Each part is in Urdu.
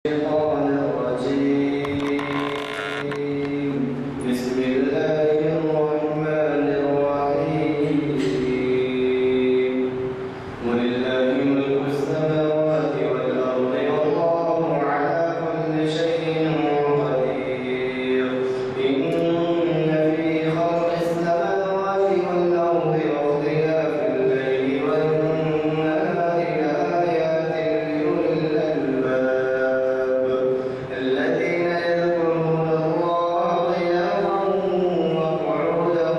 الشيطان الرجيم. بسم الله الرحمن الرحيم. ولله ملك السماوات والأرض والله على كل شيء قدير. إن في خلق السماوات والأرض واختلاف الليل والنهار لآيات لأولي الألباب الذين يذكرون الله قياما وقعودا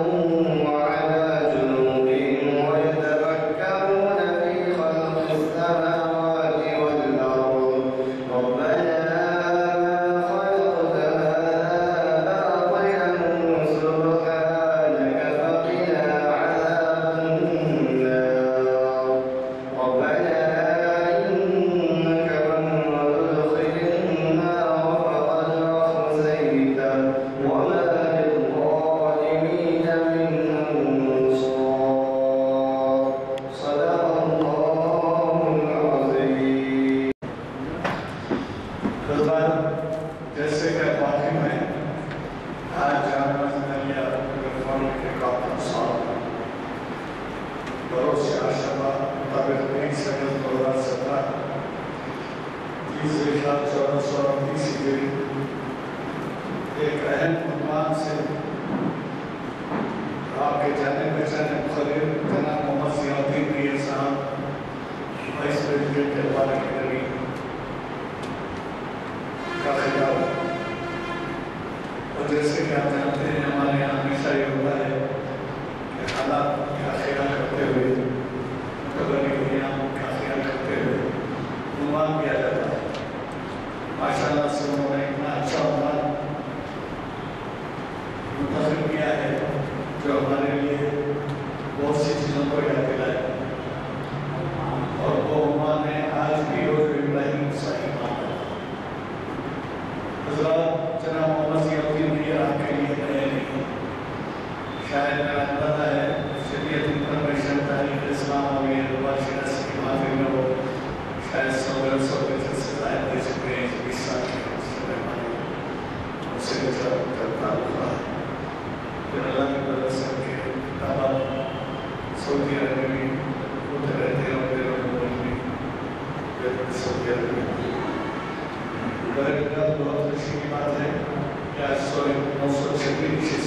وعلى جنوبهم ويتفكرون في خلق السماوات والأرض ربنا ما خلقت هذا باطلا سبحانك فقنا عذاب النار ربنا إنك من تدخل النار فقد أخزيته وما للظالمين من أنصار. صدق الله العظيم. حضرات، جیسے کہ واقع میں آج جامعہ ملیہ ریفارم کے کاپٹن صاحب بروز شاشبہ مطابق 23 اگست 2017 30 ریخات 1429 ہجری ایک اہم عنوان سے آپ کے جانے پہچانے مخرر جناب محمد ضیاء الدین میر صاحب وائس پریزیڈنٹ کے حوالے کے قریب کا خطاب. اور جیسے کہ آپ جانتے ہیں ہمارے یہاں ہمیشہ یہ ہوتا ہے کہ حالات کا خیال کرتے ہوئے قبری قیام کا خیال کرتے ہوئے عنوان کیا جاتا ہے. ماشاءاللہ سے انہوں نے اتنا اچھا عنوان منتخب کیا ہے جو ہمارے لیے بہت سی چیزوں کو یاد دلائے اور وہ عنوان ہے آج بھی روز ابراہیم صحیح مانا. حضرات، جناب محمد ضیاء الدین میر آپ کے لیے نئے نہیں، شاید میرا اندازہ ہے شریعت انفارمیشن تاریخ اسلام اور یہ روایت کی معافی میں وہ شاید 100 سے زائد دے چکے ہیں. 20 سال کے اس سے کرتا ہوا ہے. پھر اللہ کی مدد سے ان کے کتابات سعودی عرب میں ہوتے رہتے ہیں اور پھر سعودی عرب میں بہت خوشی کی بات ہے کہ آج 926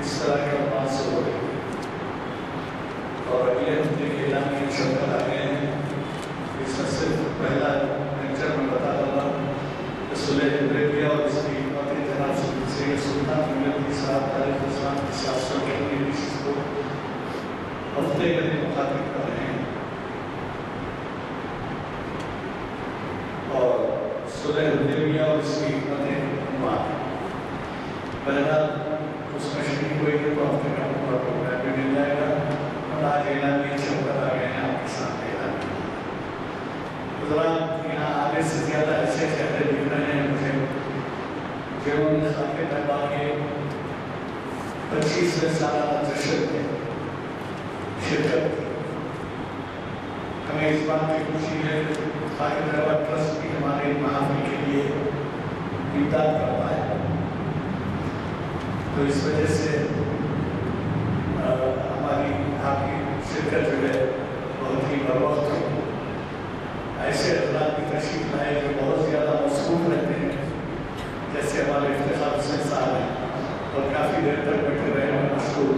اس طرح کے عنوان سے ہو رہی ہے اور اگلے ہفتے کے اعلامیہ شکل آ گئے ہیں. اس کا صرف پہلا لیکچر میں بتا دوں گا کہ صلح حدیبیہ اور اس کی حکمت جناب سید سلطان ملتی صاحب تاریخ اسلام کی 700 کے لیے اس کو ہفتے کے دن مخاطب کر رہے ہیں اور صلح حدیبیہ اور اس کی حکمت عنوان. بہرحال اس میں شریک ہوئی کہ تو ہفتے کا پورا پروگرام بھی مل جائے گا اور آج اعلامیہ چھپکر آ گئے ہیں آپ کے سامنے اعلامیہ. حضرات، یہاں آنے سے زیادہ ایسے چہرے دکھ رہے ہیں مجھے جنہوں نے خاک طیبہ کے 25ویں سالانہ جشن میں شرکت کی. ہمیں اس بات کی خوشی ہے کہ خاک طیبہ ٹرسٹ بھی ہمارے محافل کے لیے امداد کرتا ہے. تو اس وجہ سے ہماری آپ کی شرکت جو ہے بہت ہی بروقت ہے. ایسے حضرات کی تشریف لائے جو بہت زیادہ مصروف رہتے ہیں، جیسے ہمارے افتخار حسین صاحب ہیں اور کافی دیر تک بیٹھے رہے ہیں مشہور.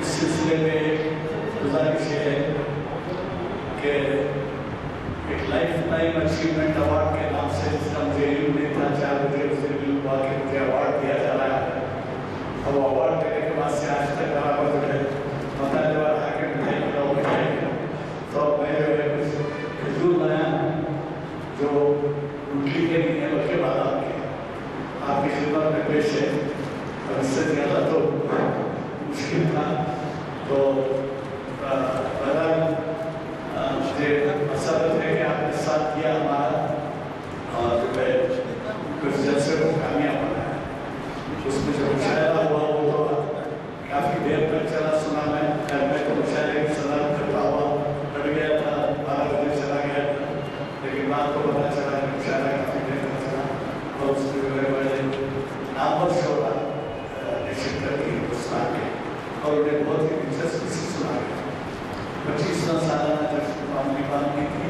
اس سلسلے میں گزارش یہ ہے کہ ایک لائف ٹائم اچیومنٹ ایوارڈ کے نام سے جس کا مجھے علم نہیں تھا 4 بجے اس دن علم ہوا کہ مجھے ایوارڈ دیا جا رہا ہے. اور وہ ایوارڈ دینے کے بعد سے آج تک برابر جو ہے مطالعہ جو رہا کہ مٹھائی کھلاؤ مٹھائی کھلاؤ. تو میں جو ہے کچھ حضور لایا جو روٹی کے نہیں ہے بلکہ بادام کے آپ کی خدمت میں پیش ہے. اور اس سے زیادہ تو مشکل تھا. تو بہرحال مجھے مسرت ہے کہ آپ نے ساتھ کیا ہمارا اور جو ہے کچھ جلسے کو کامیاب بنایا. اس میں جو مشاہدہ ہوا وہ تو کافی دیر تک چلا سنا. میں تو مشاہدے کی صدارت کرتا ہوا ہٹ گیا تھا، 12 بجے چلا گیا، لیکن بات کو پتہ چلا انہوں نے بہت ہی دلچسپی سے سنا ہے۔ 25 سالانہ جب معمولی بات نہیں تھی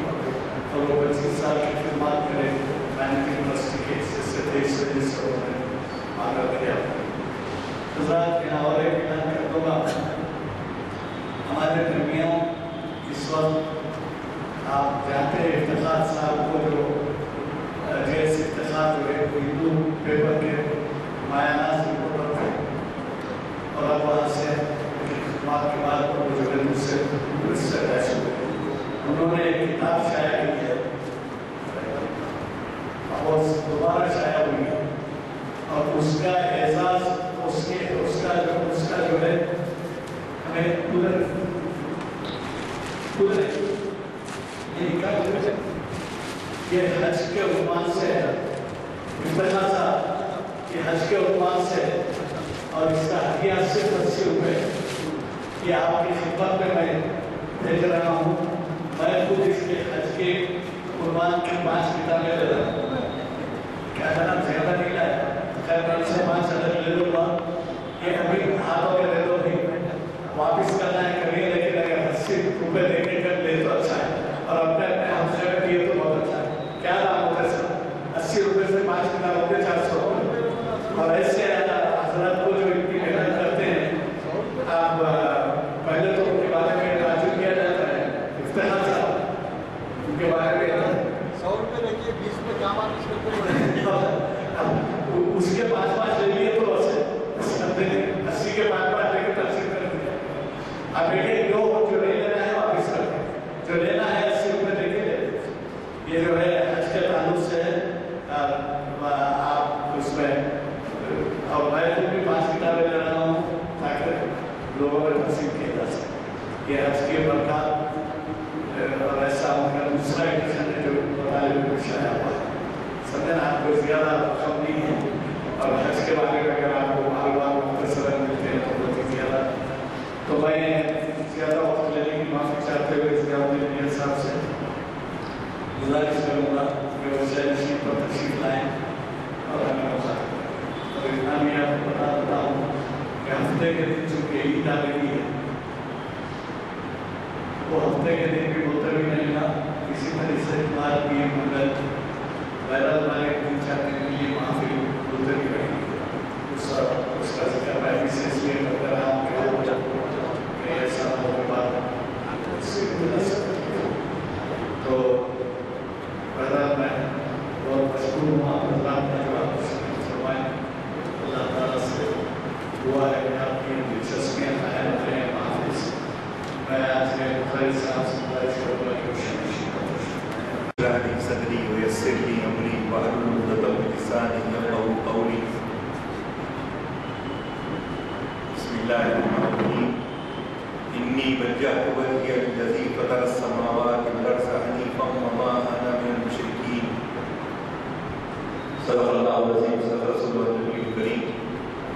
اور وہ 25 سال کی خدمات کرے مینٹل یونیورسٹی کے حصے سے 23 وجہ سے انہوں نے آگاہ کیا۔ حضرات یہاں اور ایک اعلان کر دوں گا، ہمارے درمیان اس وقت آپ جانتے ہیں افتخار صاحب کو جو جیسے افتخار جو ہے اردو پیپر کے مایانات رپورٹر تھے اور اب وہاں سے خدمات کے بعد وہ جو ہے دوسرے ایسے ہوئے، انہوں نے ایک کتاب شائع کی ہے اور دوبارہ شائع ہوئی ہے اور اس کا اعزاز اس کا جو ہے ہمیں ادھر یہ حج کے عنوان سے ہے، یہ حج کے عنوان سے ہے اور اس کا ہدیہ صرف 80 روپے یہ آپ کی خدمت میں بھیج رہا ہوں۔ میں خود اس کے حج کے عنوان کی 5 کتابیں لے رہا ہوں، کیا جناب زیادہ نہیں لایا، خیر میں سے 5 عدد لے لوں گا، یہ ابھی ہاتھوں میں لے لو بھی واپس کرنا ہے کبھی، لیکن اگر 80 روپے دے کے کر لے تو اچھا ہے اور اپنے ہم سے پیے تو بہت اچھا ہے۔ کیا نام ہوتا ہے سر؟ 80 روپے سے 5 کتاب ہوتے 400 روپے، اور ایسے حضرات کو جو اتنی محنت کرتے ہیں آپ پہلے تو ان کے بارے میں تعجب کیا جاتا ہے، افتخار صاحب ان کے بارے میں 100 روپے رکھیے 20 روپے کام آپ اس کرتے اس کے 5 لے لیے تو 80 کے 5 لے کے تقسیم کر دیا۔ اب بیٹے جو نہیں لینا ہے واپس کر دیں، جو لینا ہے 80 روپے دے کے لے۔ یہ جو ہے حج کے تعلق سے آپ اس میں اور میں خود بھی 5 کتابیں لے رہا ہوں تاکہ لوگوں میں تقسیم کیا جا سکے۔ یہ حج کی برکات اور ایسا ان کا دوسرا ایڈیشن ہے جو طالب کو شائع ہوا ہے۔ سمجھنا آپ کو زیادہ رقم نہیں ہے اور حج کے بارے میں اگر آپ کو معلومات مختصر ملتے ہیں تو بہت ہی زیادہ، تو میں زیادہ وقت لینے کی معافی چاہتے ہوئے ضیاءالدین میاں صاحب سے گزارش کروں گا کہ وہ شہنشین پر تشریف لائیں اور ہمیں موقع اور اتنا میں آپ کو بتا ہوں کہ ہفتے کے دن چونکہ عید آ گئی ہے وہ ہفتے کے دن بھی ملتوی نہیں تھا، کسی طرح سے اتوار بھی منگل بہرحال ہمارے 3-4 دن کے لیے محفل ملتوی رہی، اس کا ذکر میں بھی سے اس لیے کرتا رہا ہوں کہ ایسا ہو کے بعد سے بلا سکتے تو بہرحال میں بہت مشکور ہوں آپ حضرات نے جو آپ سے فرمائیں۔ اللہ تعالیٰ سے دعا ہے کہ آپ کی دلچسپیاں قائم رہیں محفل سے۔ میں آج کے بخاری صاحب سے گزارش کروں گا کہ وہ شامل اشرح لي صدري ويسر لي امري واحلل عقدة من لساني يفقهوا قولي بسم الله الرحمن الرحيم اني وجهت وجهي للذي فطر السماوات والارض حنيفا وما انا من المشركين صدق الله العظيم صدق رسوله النبي الكريم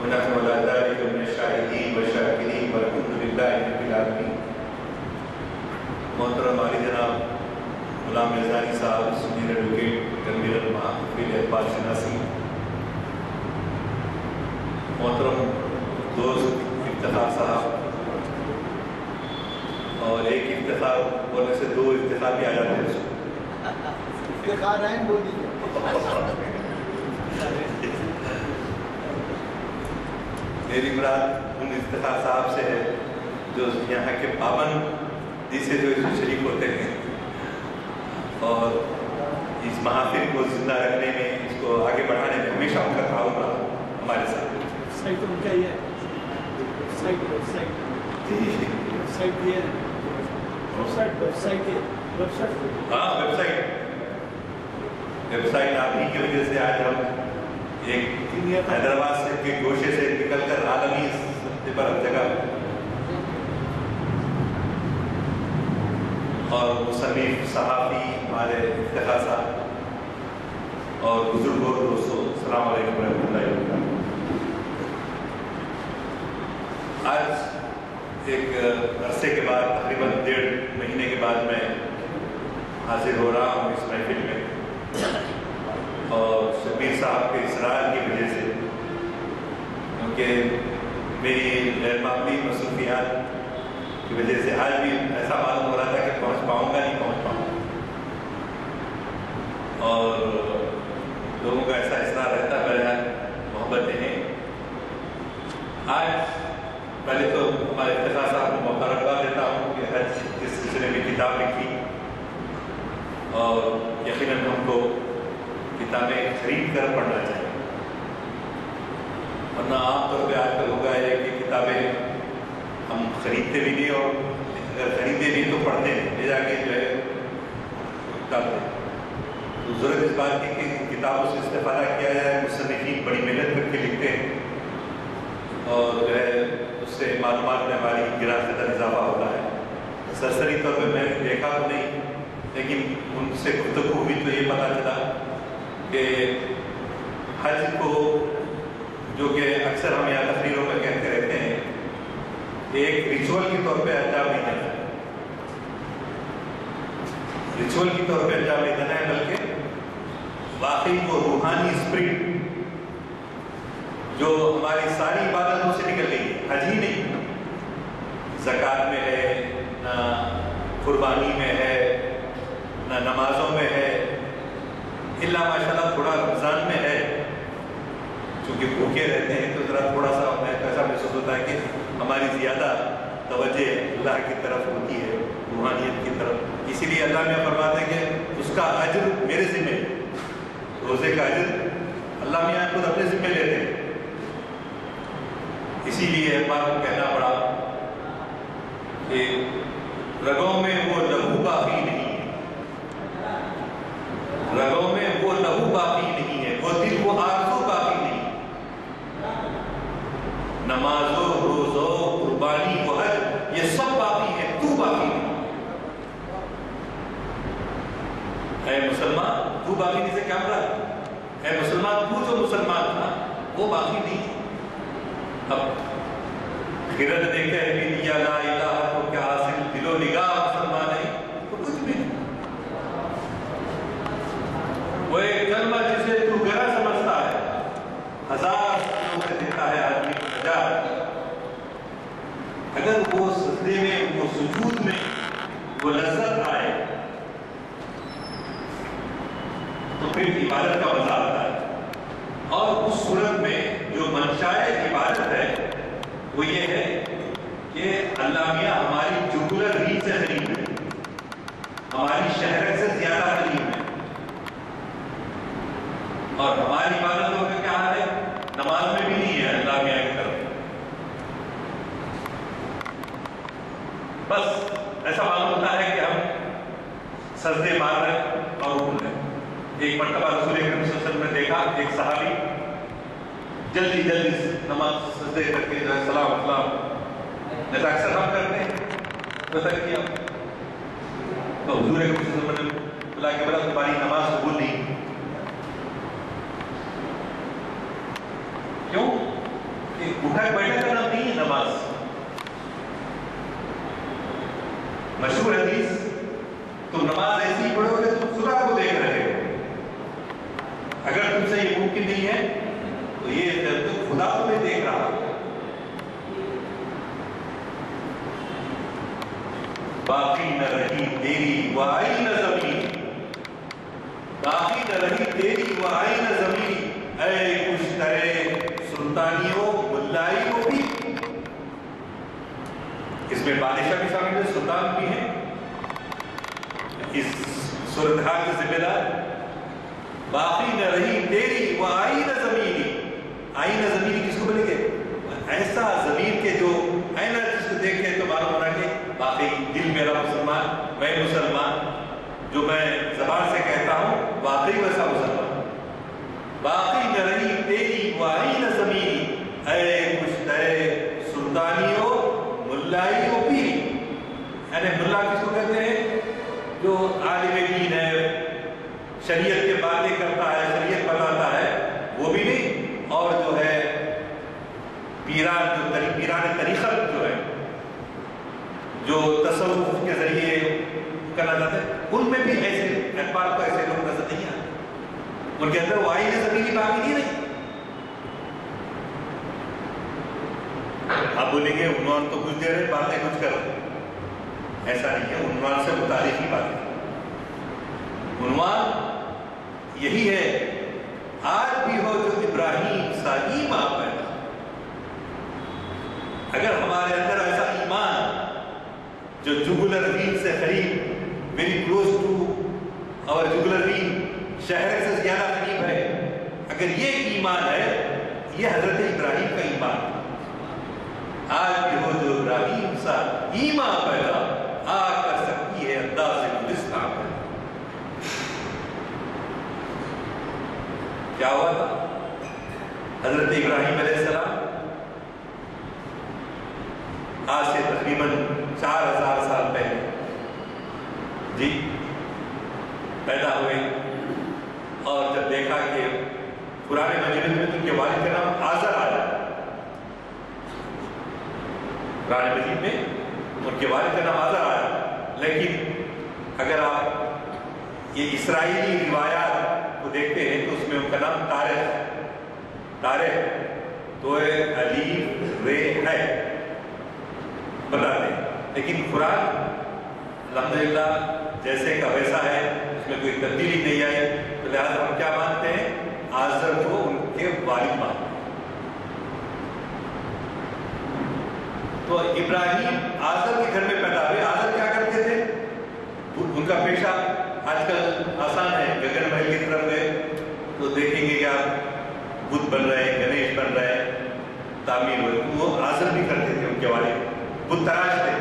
ونحن على ذلك من الشاهدين والشاكرين والحمد لله رب العالمين۔ محترم علی جناب غلام میزانی صاحب، سینئر ایڈوکیٹ گنبیر محفل اقبال شناسی، محترم دوست افتخار صاحب، اور ایک افتخار بولنے سے 2 افتخار بھی آ جاتے ہیں، افتخار ہیں بول دیجیے۔ میری مراد ان افتخار صاحب سے ہے جو یہاں کے پابندی سے جو اس میں شریک ہوتے ہیں اور اس محافل کو زندہ رکھنے میں، اس کو آگے بڑھانے میں ہمیشہ ان کا تعاون رہا ہمارے ساتھ۔ سائٹ ان کا ہی ہے، سائٹ یہ ہے، ہاں ویب سائٹ آپ ہی کی وجہ سے آج ہم ایک حیدرآباد سے کے گوشے سے نکل کر عالمی سطح پر ہر جگہ، اور مصنف صحافی ہمارے افتخار صاحب اور بزرگوں دوستوں، السلام علیکم ورحمۃ اللہ وبرکاتہ۔ آج ایک عرصے کے بعد، تقریباً 1.5 مہینے کے بعد میں حاضر ہو رہا ہوں اس محفل میں، اور شبیر صاحب کے اصرار کی وجہ سے، کیونکہ میری غیر معمولی مصروفیات کی وجہ سے آج بھی ایسا معلوم ہو رہا تھا کہ پہنچ پاؤں گا نہیں پہنچ پاؤں گا، اور لوگوں کا ایسا اصرار رہتا ہے، محبتیں ہیں۔ آج پہلے تو ہمارے افتخار صاحب کو مبارکباد دیتا ہوں کہ حج کے سلسلے میں کتاب لکھی، اور یقیناً ہم کو کتابیں خرید کر پڑھنا چاہیے، ورنہ عام طور پہ آج کل ہوگا ہے کہ کتابیں ہم خریدتے بھی نہیں، اور اگر خریدتے بھی تو پڑھتے ہیں، لے جا کے جو ہے کتابیں۔ تو ضرورت اس بات کی کہ کتابوں سے استفادہ کیا جائے، مصنفین بڑی محنت کر کے لکھتے ہیں، اور جو ہے اس سے معلومات میں ہماری گرا قدر اضافہ ہوتا ہے۔ سرسری طور پہ میں نے دیکھا تو نہیں، لیکن ان سے گفتگو ہوئی تو یہ پتہ چلا کہ حج کو، جو کہ اکثر ہم یہاں تقریروں میں کہتے رہتے ہیں، ایک ریچول کے طور پہ انجام نہیں دینا ہے، ریچول کی طور پہ انجام نہیں دینا ہے، بلکہ واقعی وہ روحانی اسپرٹ جو ہماری ساری عبادتوں سے نکل گئی، حج ہی نہیں، زکوٰۃ میں ہے، نہ قربانی میں ہے، نہ نمازوں میں ہے، الا ماشاءاللہ تھوڑا رمضان میں ہے، چونکہ بھوکے رہتے ہیں تو ذرا تھوڑا سا ایسا محسوس ہوتا ہے کہ ہماری زیادہ توجہ اللہ کی طرف ہوتی ہے، روحانیت کی طرف، اسی لیے اللہ میں فرماتے ہیں کہ اس کا اجر میرے ذمہ ہے، روزے کا اجر اللہ میاں خود اپنے ذمہ لیتے ہیں۔ اسی لیے بات کو کہنا پڑا کہ رگوں میں وہ لہو باقی نہیں ہے، رگوں میں وہ لہو باقی نہیں ہے، وہ دل وہ آرزو باقی نہیں، نمازوں، روزوں، قربانی، وہ حج، یہ سب باقی ہے، تو باقی نہیں۔ اے مسلمان تو باقی نہیں سے کیا مراد؟ اے مسلمان تو جو مسلمان تھا وہ باقی نہیں۔ اب خیرت دیکھتے ہیں کہ یا لا الہ تو کیا حاصل، دل و نگاہ مسلمان نہیں تو کچھ بھی نہیں۔ وہ ایک کلمہ جسے تو گرا سمجھتا ہے، ہزار لوگ سے دیتا ہے آدمی کو ہزار، اگر وہ سجدے میں، وہ سجود میں وہ لذت آئے تو پھر عبادت کا مزہ آتا ہے۔ اور اس صورت میں جو منشائے عبادت ہے وہ یہ ہے کہ اللہ میاں ہماری جگلر ریت سے قریب ہے، ہماری شہرت سے زیادہ قریب ہے، اور ہماری عبادتوں کا کیا حال ہے؟ نماز میں بھی نہیں ہے اللہ میاں کی طرف۔ بس ایسا معلوم ہوتا ہے کہ ہم سجدے مار رہے اور اٹھ رہے۔ ایک مرتبہ رسول اکرم صلی اللہ علیہ وسلم نے دیکھا ایک صحابی جلدی جلدی نماز سجدے کر کے جو ہے سلام اسلام جیسا اکثر ہم کرتے ہیں ویسا کیا، تو حضور اکرم صلی اللہ علیہ وسلم نے بلا کے بولا تمہاری نماز قبول نہیں۔ کیوں؟ کہ اٹھک بیٹھک کا نام نہیں ہے نماز۔ مشہور حدیث، تم نماز ایسی پڑھو کہ تم خدا کو دیکھ رہے ہو، اگر تم سے یہ ممکن نہیں ہے تو یہ خدا تمہیں دیکھ رہا ہے۔ باقی نہ رہی تیری وہ آئی نہ زمین، باقی نہ رہی تیری وہ آئی نہ زمین، اے کشترے سلطانیوں ملائیوں بھی۔ اس میں بادشاہ بھی شامل ہے، سلطان بھی ہیں، اس صورتحال کے ذمہ دار۔ باقی نہ رہی تیری وہ آئی نہ زمینی، آئی نہ زمینی کس کو بولیں گے؟ ایسا زمین کے جو آئینہ جس کو دیکھے تو معلوم ہونا کہ باقی دل میرا مسلمان، میں مسلمان، جو میں زبان سے کہتا ہوں واقعی ویسا مسلمان۔ باقی نہ رہی تیری وہ آئی نہ زمینی، اے مشترے سلطانیوں ملائیوں بھی۔ یعنی ملا کس کو کہتے ہیں؟ جو عالم دین ہے، شریعت کے باتیں کرتا ہے، شریعت بتاتا ہے، وہ بھی نہیں، اور جو ہے پیران طریقت جو ہے، جو تصوف کے ذریعے کرنا چاہتے ہیں، ان میں بھی ایسے اقبال کو ایسے لوگ نظر نہیں آتے، ان کے اندر وہ آئین زمینی باقی نہیں رہی۔ آپ بولیں گے عنوان تو کچھ دے رہے باتیں کچھ کر رہے، ایسا نہیں ہے، عنوان سے متعلق ہی بات ہے۔ عنوان یہی ہے، آج بھی ہو جو ابراہیم سا ایمان پیدا۔ اگر ہمارے اندر ایسا ایمان جو جگلر وین سے قریب، ویری کلوز ٹو اور جگلر وین شہر سے زیادہ قریب ہے، اگر یہ ایمان ہے، یہ حضرت ابراہیم کا ایمان ہے۔ آج بھی ہو جو ابراہیم سا ایمان پیدا، آ کر سکتی ہے انداز گلستان پیدا۔ کیا ہوا تھا؟ حضرت ابراہیم علیہ السلام آج سے تقریباً 4000 سال پہلے جی پیدا ہوئے، اور جب دیکھا کہ قرآن مجید میں ان کے والد کا نام آزر آیا، قرآن مجید میں ان کے والد کا نام آزر آیا، لیکن اگر آپ یہ اسرائیلی روایات کو دیکھتے ہیں تو اس میں ان کا نام طارق تو الف رے ہے بتاتے ہیں، لیکن قرآن الحمدللہ جیسے کا ویسا ہے، اس میں کوئی تبدیلی نہیں آئی، تو لہٰذا ہم کیا مانتے ہیں؟ آزر کو ان کے والد مانتے ہیں۔ تو ابراہیم آزر کے گھر میں پیدا ہوئے۔ آزر کیا کرتے تھے؟ ان کا پیشہ آج کل آسان ہے، گگن محل کی طرف گئے تو دیکھیں گے کہ آپ بدھ بن رہے ہیں، گنیش بن رہے ہیں، تعمیر ہوئے، وہ آزر بھی کرتے تھے، ان کے والد بدھ تراش تھے۔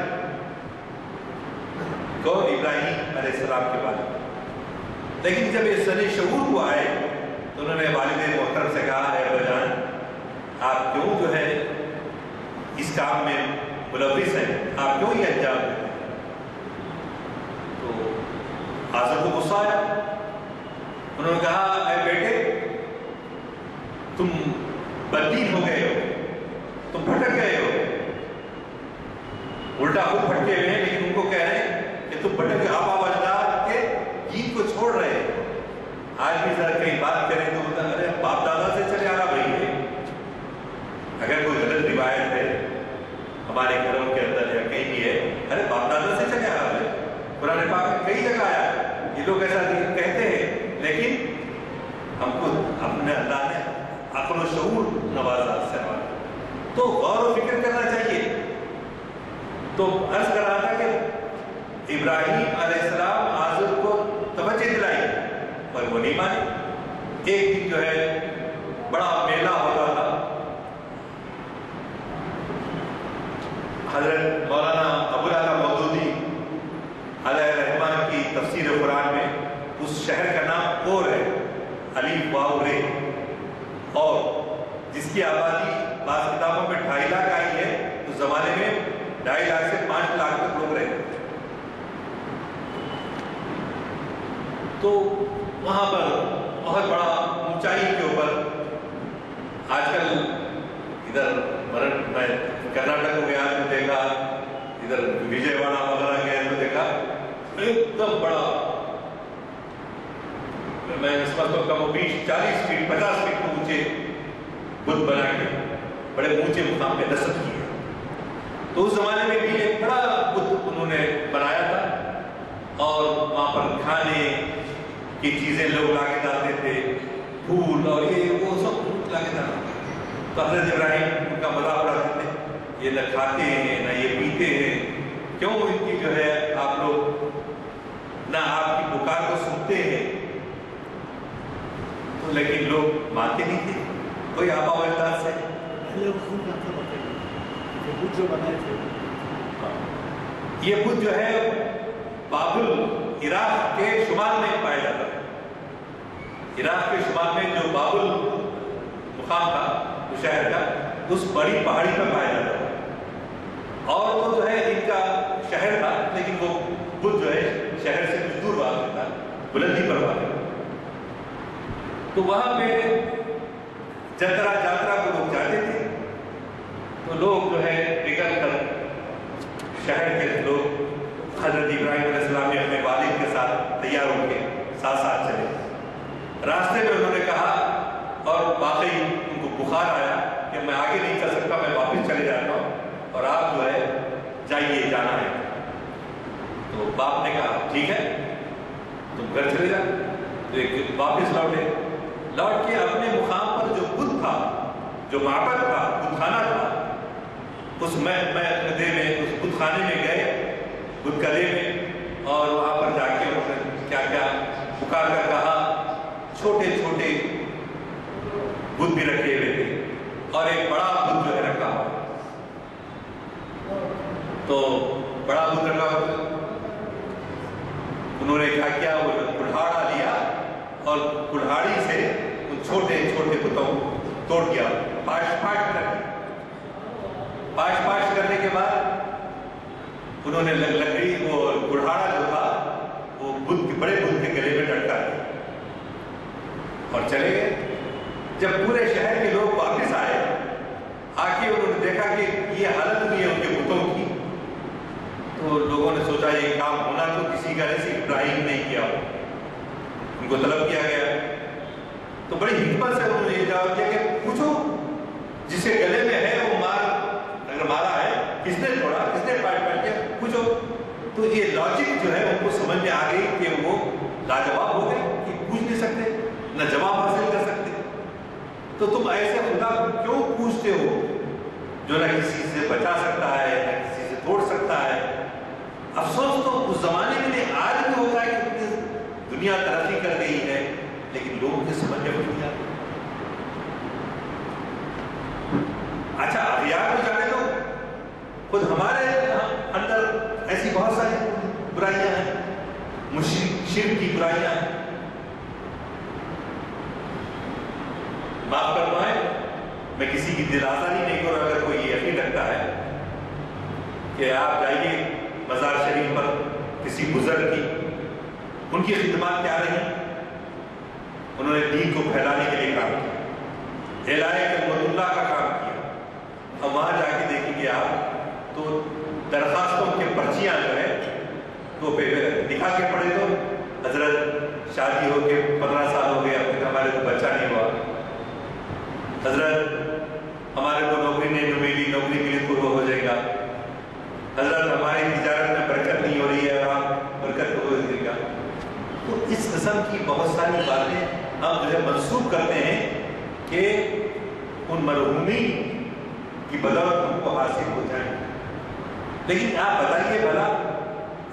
کون؟ ابراہیم علیہ السلام کے والد۔ لیکن جب یہ سن شعور کو آئے تو انہوں نے والد محترم سے کہا، اے ابا جان، آپ کیوں جو ہے اس کام میں ملوث ہیں، آپ کیوں یہ انجام دیں؟ تو آزر کو غصہ آیا، انہوں نے کہا، اے بیٹے، تم بدین ہو گئے ہو، تم بھٹک گئے ہو، الٹا خود بھٹکے ہوئے ہیں، لیکن ان کو کہہ رہے ہیں کہ تم بھٹک گئے، آبا و اجداد کے دین کو چھوڑ رہے ہیں۔ آج بھی ذرا کہیں بات کریں تو بتا رہے ہیں باپ دادا سے چلے آ رہا بھائی ہے۔ اگر کوئی غلط روایت ہے ہمارے گھروں کے اندر یا کہیں بھی ہے، ارے باپ دادا سے چلے آ رہا ہے، قرآن پاک میں کئی جگہ آیا، یہ لوگ ایسا کہتے ہیں، لیکن ہم کو اپنے اللہ نے عقل و شعور نوازا سے، تو غور و فکر کرنا چاہیے۔ تو عرض کر رہا تھا کہ ابراہیم علیہ السلام آزر کو توجہ دلائی پر وہ نہیں مانی۔ ایک دن جو ہے بڑا میلہ ہوتا تھا، حضرت مولانا ابو الاعلیٰ مودودی علیہ الرحمن کی تفسیر قرآن میں اس شہر کا نام اور ہے، الف واو رے، اور جس کی آبادی بعض کتابوں میں 2.5 لاکھ آئی ہے، اس زمانے میں 2.5 لاکھ سے 5 لاکھ تک لوگ رہتے تھے۔ تو وہاں پر بہت بڑا اونچائی کے اوپر، آج کل ادھر میں کرناٹک کو گیا تو دیکھا، ادھر وجے واڑہ وغیرہ گئے تو دیکھا ایک دم بڑا، میں سمجھتا ہوں کم و بیش 40 فٹ 50 فٹ اونچے بدھ بنا کے بڑے اونچے مقام پہ نصب کیے۔ تو اس زمانے میں بھی ایک بڑا بدھ انہوں نے بنایا تھا، اور وہاں پر کھانے کی چیزیں لوگ لا کے لاتے تھے، پھول اور یہ وہ سب لا کے لاتے تھے۔ تو حضرت ابراہیم ان کا مذاق اڑاتے تھے، یہ نہ کھاتے ہیں نہ یہ پیتے ہیں، کیوں ان کی جو ہے آپ لوگ نہ آپ کی پکار کو سنتے ہیں۔ تو لیکن لوگ مانتے نہیں تھے، کوئی آبا و اجداد سے جو بنائے تھے یہ بدھ جو ہے بابل عراق کے شمال میں پایا جاتا ہے۔ عراق کے شمال میں جو بابل مقام تھا، جو شہر کا، اس بڑی پہاڑی پر پایا جاتا ہے، اور وہ جو ہے ان کا شہر تھا، لیکن وہ بدھ جو ہے شہر سے کچھ دور واقع تھا، بلندی پر واقع تھا۔ تو وہاں پہ جاترا کو لوگ جاتے تھے، تو لوگ جو ہے نکل کر شہر کے لوگ حضرت ابراہیم علیہ السلام نے اپنے والد کے ساتھ تیار ہو کے ساتھ چلے۔ راستے میں انہوں نے کہا، اور واقعی ان کو بخار آیا کہ میں آگے نہیں چل سکتا، میں واپس چلے جاتا ہوں، اور آپ جو ہے جائیے، جانا ہے۔ تو باپ نے کہا ٹھیک ہے تم گھر چلے جاؤ۔ تو ایک واپس لوٹ کے اپنے مقام پر جو بت تھا، جو معبد تھا، بت خانہ تھا، اس محدے میں، اس بت خانے میں گئے، بت کدے میں، اور وہاں پر جا کے انہوں نے کیا کیا پکار کر کہا، چھوٹے چھوٹے بت بھی رکھے ہوئے تھے اور ایک بڑا بت جو ہے رکھا ہوا۔ تو بڑا بت رکھا ہوا، انہوں نے کیا کیا، وہ کلہاڑا لیا اور کلہاڑی سے ان چھوٹے چھوٹے بتوں کو توڑ دیا، پاش کرنے کے بعد انہوں نے لکڑی وہ کلہاڑا جو تھا وہ بت کے بڑے بت کے گلے میں لٹکا دیا اور چلے گئے۔ جب پورے شہر کے لوگ واپس آئے، آ کے انہوں نے دیکھا کہ یہ حالت ہوئی ہے ان کے بتوں کی، تو لوگوں نے سوچا یہ کام ہونا تو کسی کا نہیں، صرف ابراہیم نے کیا، ان کو طلب کیا گیا۔ تو بڑی حکمت سے انہوں نے یہ جواب دیا کہ پوچھو جس کے گلے میں ہے وہ اگر مارا ہے، کس نے توڑا، کس نے پاٹ کیا، پوچھو۔ تو یہ لاجک جو ہے ان کو سمجھ میں آ گئی کہ وہ لاجواب ہو گئے کہ پوچھ نہیں سکتے، نہ جواب حاصل کر سکتے۔ تو تم ایسے خدا کو کیوں پوچھتے ہو جو نہ کسی سے بچا سکتا ہے، نہ کسی سے توڑ سکتا ہے؟ افسوس تو اس زمانے میں نہیں، آج بھی ہوتا ہے کہ دنیا ترقی کر گئی ہے لیکن لوگ کے سمجھ میں نہیں آتے۔ اچھا اغیار کو جانے دو، خود ہمارے اندر ایسی بہت ساری برائیاں ہیں، شرک کی برائیاں ہیں۔ معاف فرمائیں، میں کسی کی دل آزاری نہیں کروں اگر کوئی یہ یقین رکھتا ہے کہ آپ جائیے مزار شریف پر کسی بزرگ کی، ان کی خدمات کیا رہی، انہوں نے دین کو پھیلانے کے لیے کام کیا، اعلان کلمت اللہ کا کام کیا، اور وہاں جا کے دیکھیں گے آپ تو درخواستوں کے پرچیاں جو ہے تو پہ دکھا کے پڑھے تو حضرت شادی ہو کے 15 سال ہو گئے اب تک ہمارے کو بچہ نہیں ہوا، حضرت ہمارے کو نوکری نہیں ملی، نوکری کے لیے تو وہ ہو جائے گا، حضرت ہماری تجارت میں برکت نہیں ہو رہی ہے اور آپ برکت کو ہو جائے گا۔ تو اس قسم کی بہت ساری باتیں ہم جو ہے منسوخ کرتے ہیں کہ ان مرحومی کی بدولت ہم کو حاصل ہو جائے۔ لیکن آپ بتائیے بھلا،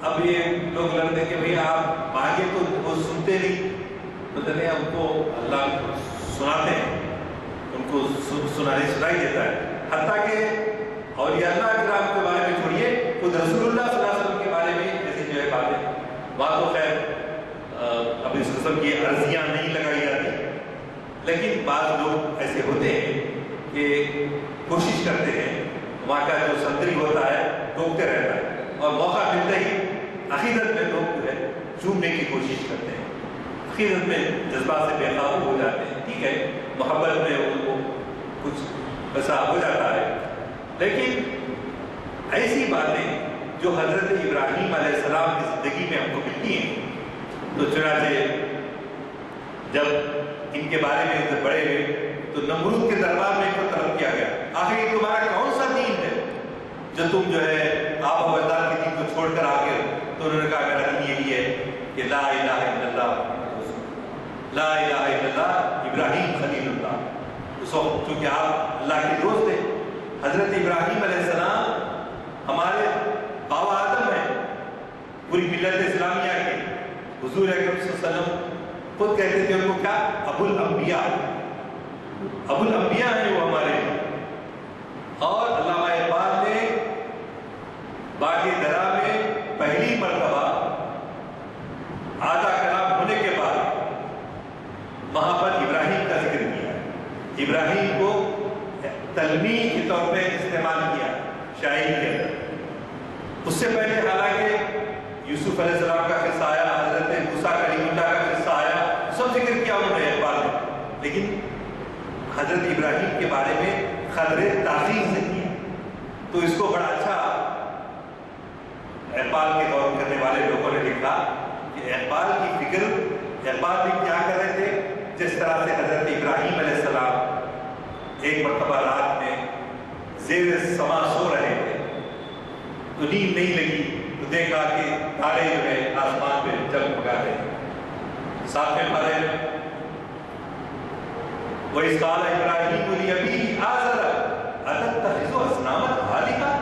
اب یہ لوگ لڑتے کہ بھئی آپ مانگے تو وہ سنتے نہیں، تو کہتے ہیں ہم کو اللہ سناتے ہیں، ان کو سنائی دیتا ہے۔ حتیٰ کہ اولیاء اللہ کرام کے بارے میں چھوڑیے، خود رسول اللہ صلی اللہ علیہ وسلم کے بارے میں جیسی جو ہے باتیں، وہاں تو خیر اب اس قسم کی عرضیاں نہیں لگائی جاتی، لیکن بعض لوگ ایسے ہوتے ہیں کہ کوشش کرتے ہیں، وہاں کا جو سنتری ہوتا ہے ٹوکتے رہتا ہے، اور موقع ملتے ہی عقیدت میں لوگ جو ہے چومنے کی کوشش کرتے ہیں، عقیدت میں جذبات سے بے قابو ہو جاتے ہیں۔ ٹھیک ہے، محبت میں ان کو کچھ ایسا ہو جاتا ہے، لیکن ایسی باتیں جو حضرت ابراہیم علیہ السلام کی زندگی میں ہم کو ملتی ہیں، تو چنانچہ جب ان کے بارے میں بڑے ہوئے تو نمرود کے دربار میں ان کو طلب کیا گیا، آخر یہ تمہارا کون سا دین ہے جو تم جو ہے آب و اجداد کے دین کو چھوڑ کر آگے ہو؟ تو انہوں نے کہا میرا دین یہی ہے کہ لا الہ الا اللہ، لا الہ الا اللہ ابراہیم خلیل اللہ۔ اس وقت چونکہ آپ اللہ کے دوست تھے، حضرت ابراہیم علیہ السلام ہمارے بابا آدم ہیں، پوری ملت اسلامیہ کے، حضور اکرم صلی اللہ علیہ وسلم خود کہتے تھے ان کو کیا، ابو الانبیاء، ابو الانبیاء ہیں وہ ہمارے لیے۔ اور علامہ اقبال نے باغ درا میں پہلی مرتبہ آدھا کلام ہونے کے بعد وہاں پر ابراہیم کا ذکر کیا، ابراہیم کو تلمیح کے طور پہ استعمال کیا شاعری کے اندر۔ اس سے پہلے حالانکہ یوسف علیہ السلام کا قصہ آیا، حضرت موسیٰ کلیم اللہ کا قصہ آیا، سب ذکر کیا انہوں نے اقبال میں، لیکن حضرت ابراہیم کے بارے میں خطرے تاخیر سے کیا۔ تو اس کو بڑا اچھا اقبال کے دور کرنے والے لوگوں نے لکھا کہ اقبال کی فکر، اقبال بھی کیا کر رہے تھے، جس طرح سے حضرت ابراہیم علیہ السلام ایک مرتبہ رات میں زیر سما سو رہے تھے تو نیند نہیں لگی تو دیکھا کہ تارے جو ہے آسمان پہ جگمگا رہے ہیں. 7ویں پارے میں وَإِذْ قَالَ إِبْرَاهِيمُ لِأَبِيهِ آزَرَ أَتَتَّخِذُ أَصْنَامًا آلِهَةً.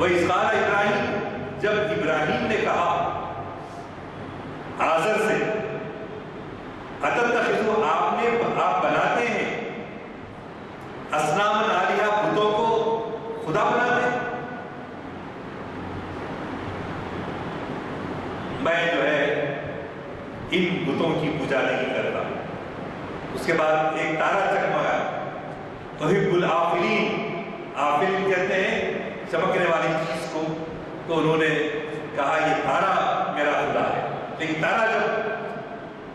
وَإِذْ قَالَ إِبْرَاهِيمُ، جب ابراہیم نے کہا آزر سے، أَتَتَّخِذُ آپ بناتے ہیں اصنامًا آلِهَةً، بتوں کو خدا بناتے ہیں. میں جو ہے ان بتوں کی پوجا نہیں کرتا. اس کے بعد ایک تارا چکمگا، احب الآفلین، آفلین کہتے ہیں چمکنے والی چیز کو. تو انہوں نے کہا یہ تارا میرا خدا ہے. لیکن تارا جب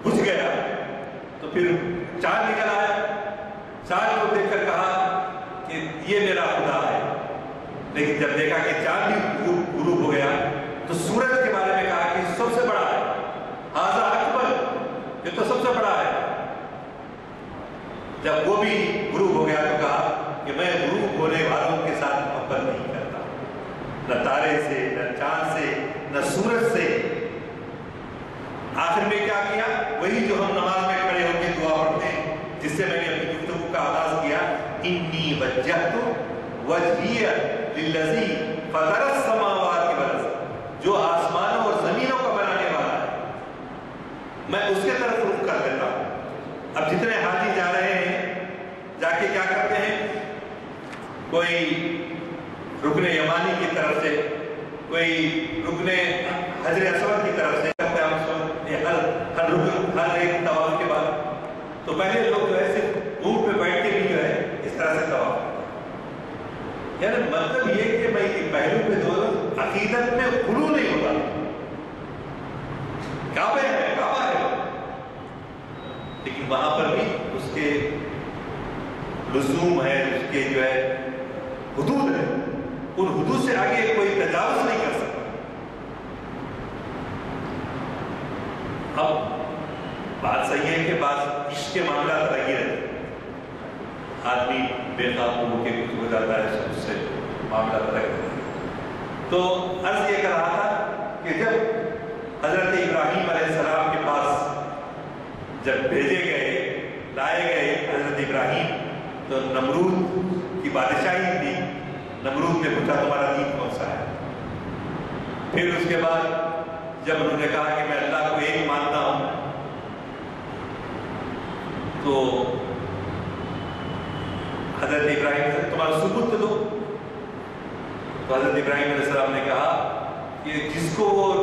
بجھ گیا تو پھر چاند نکل آیا. چاند کو دیکھ کر کہا کہ یہ میرا خدا ہے. لیکن جب دیکھا کہ چاند بھی غروب ہو گیا تو سورج کے بارے میں کہا کہ سب سے بڑا ہے، ھذا اکبر، یہ تو سب سے بڑا ہے. جب وہ بھی غروب ہو گیا تو کہا کہ میں غروب ہونے والوں کے ساتھ محبت نہیں کرتا، نہ تارے سے، نہ چاند سے، نہ سورج سے. آخر میں کیا کیا؟ وہی جو ہم نماز میں کھڑے ہو کے دعا پڑھتے ہیں، جس سے میں نے اپنی گفتگو کا آغاز کیا، انی وجہت وجہی للذی فطر السماوات والارض، جو آسمانوں اور زمینوں کا بنانے والا ہے، میں اس کے طرف رخ کر دیتا ہوں. اب جتنے حاجی جا رہے ہیں جا کے کیا کرتے ہیں؟ کوئی رکن یمانی کی طرف سے، کوئی رکن حجر اسود کی طرف سے، ہر ایک طواف کے بعد. تو پہلے لوگ جو ہے صرف اونٹ پہ بیٹھ کے بھی جو ہے اس طرح سے طواف کرتے ہیں. یعنی مطلب یہ کہ میں پہلو پہ جو عقیدت میں غلو نہیں ہوتا. کعبہ ہے، لیکن وہاں پر بھی اس کے لزوم ہے، اس کے جو ہے حدود ہے. ان حدود سے آگے کوئی تجاوز نہیں کر سکتا. اب بات صحیح ہے کہ بعض عشق کے معاملات لگے رہتے ہیں، آدمی بے قابو ہو کے کچھ ہو جاتا ہے، اس سے معاملات لگ رہتے ہیں. تو عرض یہ کر رہا تھا کہ جب حضرت ابراہیم علیہ السلام کے پاس جب بھیجے گئے، لائے گئے حضرت ابراہیم، تو نمرود کی بادشاہی تھی. نمرود نے پوچھا تمہارا دین کون سا ہے؟ پھر اس کے بعد جب انہوں نے کہا کہ میں اللہ کو ایک مانتا ہوں، تو حضرت ابراہیم سے تمہارا ثبوت تو دو. تو حضرت ابراہیم علیہ السلام نے کہا کہ جس کو وہ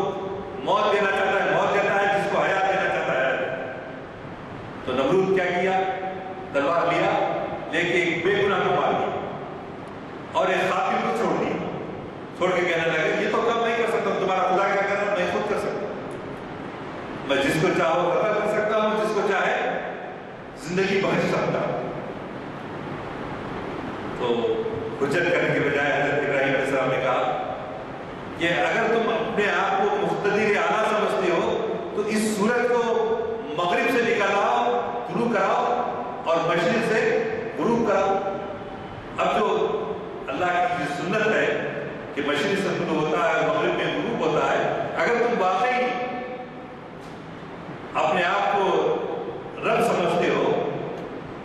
موت دینا چاہتا ہے موت دیتا ہے، جس کو حیات دینا چاہتا ہے. تو نمرود کیا کیا؟ تلوار لیا، لے کے ایک بے گناہ کو مار دیا اور ایک قاتل کو چھوڑ دیا. چھوڑ کے کہنے لگے یہ تو کم نہیں کر سکتا، تمہارا خدا کیا کر رہا، میں خود کر سکتا ہوں. میں جس کو چاہو قتل کر سکتا ہوں، جس کو چاہے زندگی بخش سکتا ہوں. تو حجت کرنے کے بجائے حضرت ابراہیم علیہ السلام نے کہا کہ اگر تم اپنے آپ کو مقتدر اعلیٰ سمجھتے ہو تو اس سورج کو مغرب سے نکلاؤ، طلوع کراؤ، اور مشرق سے غروب کراؤ. اب جو اللہ کی سنت ہے کہ مشرق سے طلوع ہوتا ہے اور مغرب میں غروب ہوتا ہے، اگر تم واقعی اپنے آپ کو رب سمجھتے ہو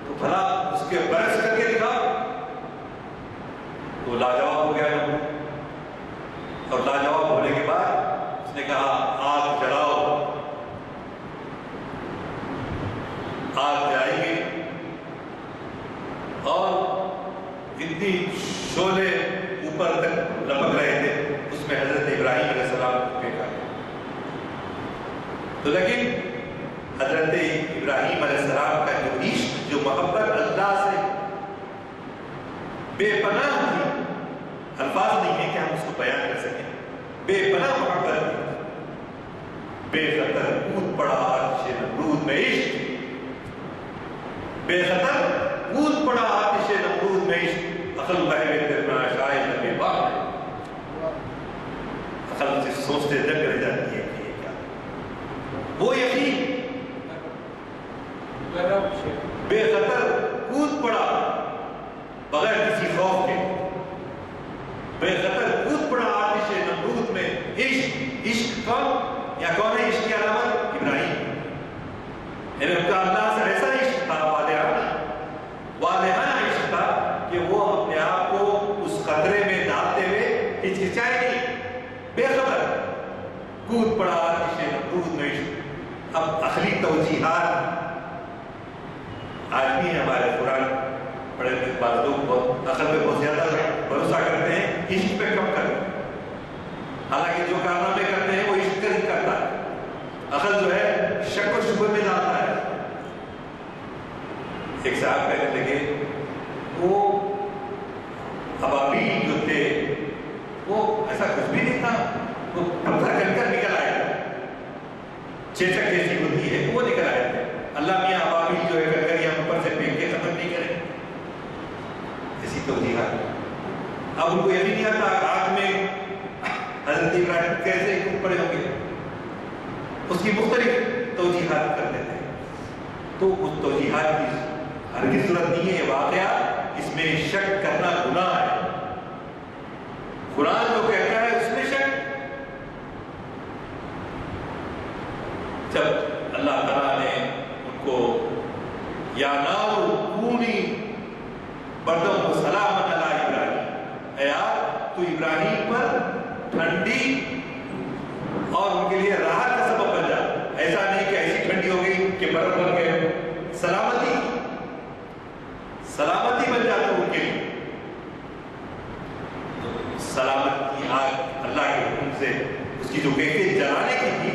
تو بھلا اس کے برعکس کر کے دکھاؤ. تو لاجواب ہو گیا نمرود، اور لاجواب ہونے کے بعد اس نے کہا آگ جلاؤ. آگ جائیں گے اور اتنی شعلے اوپر تک لپک رہے تھے، اس میں حضرت ابراہیم علیہ السلام کو پھینکا. تو لیکن حضرت ابراہیم علیہ السلام کا جو عشق، جو محبت اللہ سے بے پناہ تھی، الفاظ نہیں ہے کہ ہم اس کو بیان کر سکیں. بے پناہ محبت تھی. بے خطر کود پڑا آتش نمرود میں عشق، بے خطر کود پڑا آتش نمرود میں عشق. عقل بہوے کرنا شاید بے باک ہے. عقل سے سوچتے جگ رہ جاتی ہے کہ یہ کیا. وہ یقین بے خطر کود پڑا بغیر کسی خوف عشق کون یا کون ہے عشق کی علامت؟ ابراہیم. یعنی ان کا اللہ سے ایسا عشق تھا، والہانہ عشق تھا کہ وہ اپنے آپ کو اس خطرے میں ڈالتے ہوئے ہچکچائے نہیں، بے خبر کود پڑا آتش نمرود میں عشق. اب عقلی توجیحات آج بھی ہمارے قرآن پڑھے بعض لوگ بہت عقل پہ بہت زیادہ بھروسہ کرتے ہیں، عشق پہ کم کرتے ہیں. حالانکہ جو کارنامے کرتے ہیں وہ عشق نہیں کرتا، عقل جو ہے شک و شبہ میں ڈالتا ہے. ایک صاحب کہنے لگے وہ ابابیل جو تھے وہ ایسا کچھ بھی نہیں تھا، وہ پتھر کر کر نکل آئے تھے، چیچک جیسی ہوتی ہے وہ نکل آئے تھے. اللہ میاں ابابیل جو ہے کرکریاں اوپر سے پھینک کے ختم نہیں کرے، ایسی توجیحات. اب ان کو یہ نہیں آتا آگ میں حضرت ابراہیم کیسے کود پڑے ہوں گے، اس کی مختلف توجیحات کر دیتے ہیں. تو اس توجیحات کی ہرگز ضرورت نہیں ہے. یہ واقعہ اس میں شک کرنا گناہ ہے. قرآن جو کہتا ہے اس میں شک. جب اللہ تعالیٰ نے ان کو یا نار کونی بردم و سلامت علی ابراہیم، اے آگ تو ابراہیم پر ٹھنڈی اور ان کے لیے راحت کا سبب بن جا. ایسا نہیں کہ ایسی ٹھنڈی ہو گئی کہ برف بن گئے، سلامتی بن جاتا ان کے لیے. سلامت کی آگ اللہ کے حکم سے اس کی جو کیفیت جلانے کی تھی